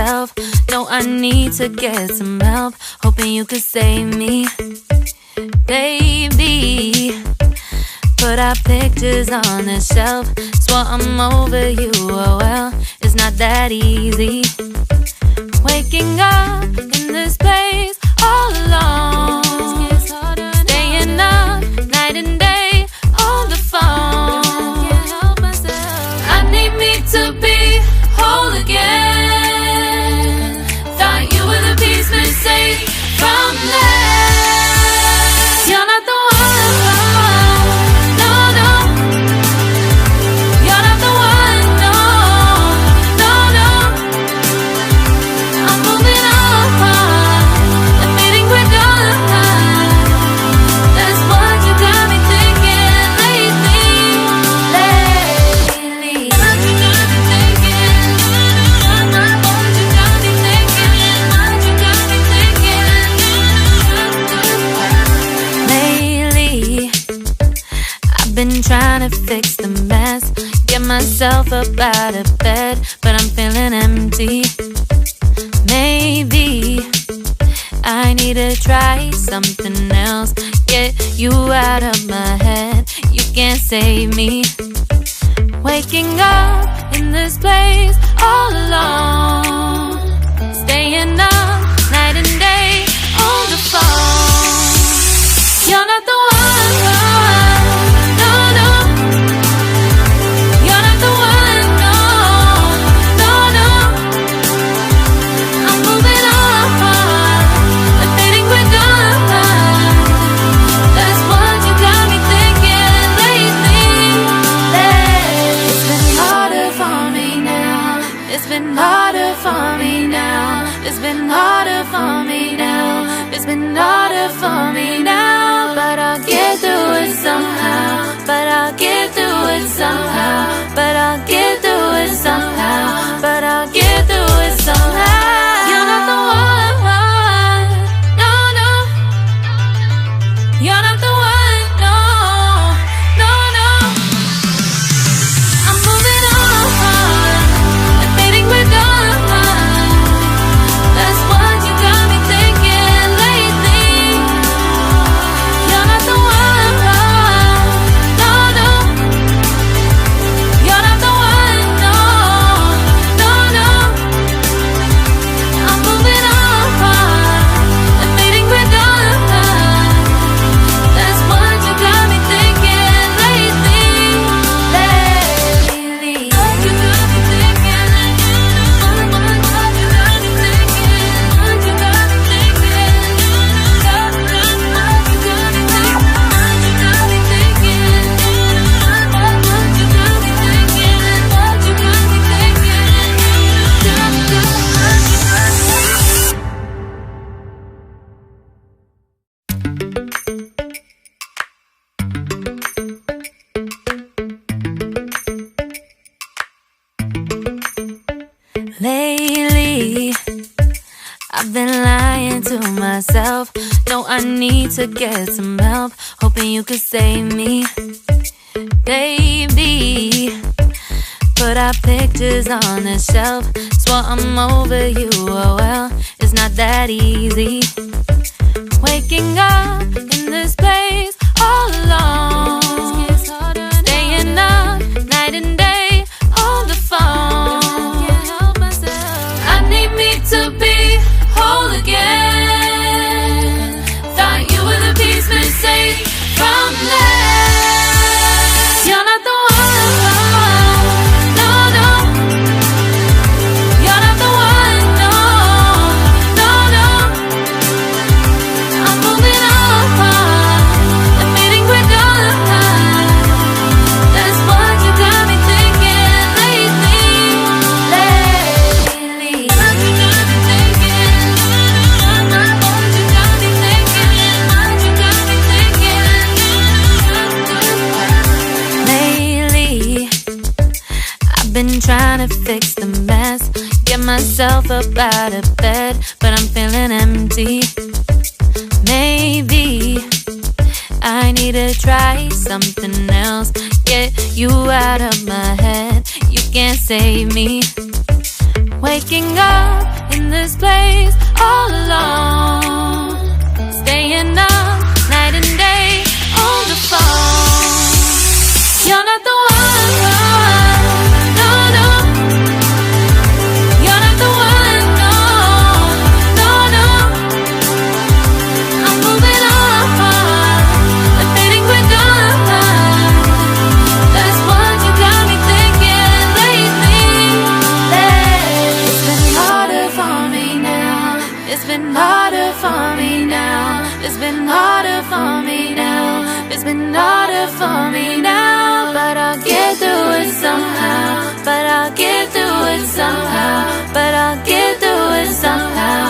myself. No, I need to get some help. Hoping you could save me, baby. Put our pictures on the shelf. Swore I'm over you, oh well, it's not that easy. Waking up in this place all alone, staying up night and day on the phone. I need me to be whole again. Thought you were the piece missing from left. You're not the one, no, no. You're not the one, no, no, no. I'm moving on, admitting we're done. That's what you got me thinking lately. What you got me thinking? What you got me thinking? What you got me thinking? Lately, I've been trying to fix the mess, get myself up out of bed, but I'm feeling empty. Maybe I need to try something else, get you out of my head. You can't save me. Waking up in this place all alone, staying up night and day on the phone. You're not the one, no, no. You're not the one, no, no, no. I'm moving on, admitting we're done. That's what you got me thinking lately. It's been harder for me now. It's been harder for me now. It's been harder for me now. It's been harder for me now. But I'll get through it somehow. But I'll get through it somehow. But I'll get through it somehow. But I'll get through it somehow. You're not the one, no, no. You're not the one, no, no, no. I'm moving on, admitting we're done. That's what you got me thinking lately. You're not the one, no, no. You're not the one, no, no, no. I'm moving on, admitting we're done. That's what you got me thinking lately. What you got me thinking? What you got me thinking? What you got me thinking? What you got me thinking? What you got me thinking? What you got me thinking? What you got me thinking? Lately, I've been lying to myself. No, I need to get some help. Hoping you could save me, baby. Put our pictures on the shelf. Swore I'm over you, oh well, it's not that easy. Waking up in this place all alone, staying up night and day on the phone. I need me to be whole again. Thought you were the piece missing from left. You're not the one, no, no. You're not the one, no, no, no. I'm moving on, admitting we're done. That's what you got me thinking lately. What you got me thinking? What you got me thinking? What you got me thinking? Lately, I've been trying to fix the mess, get myself up out of bed, but I'm feeling empty. Maybe I need to try something else, get you out of my head. You can't save me. Waking up It's been harder for me now. It's been harder for me now. It's been harder for me now. But I'll get through it somehow. But I'll get through it somehow. But I'll get through it somehow.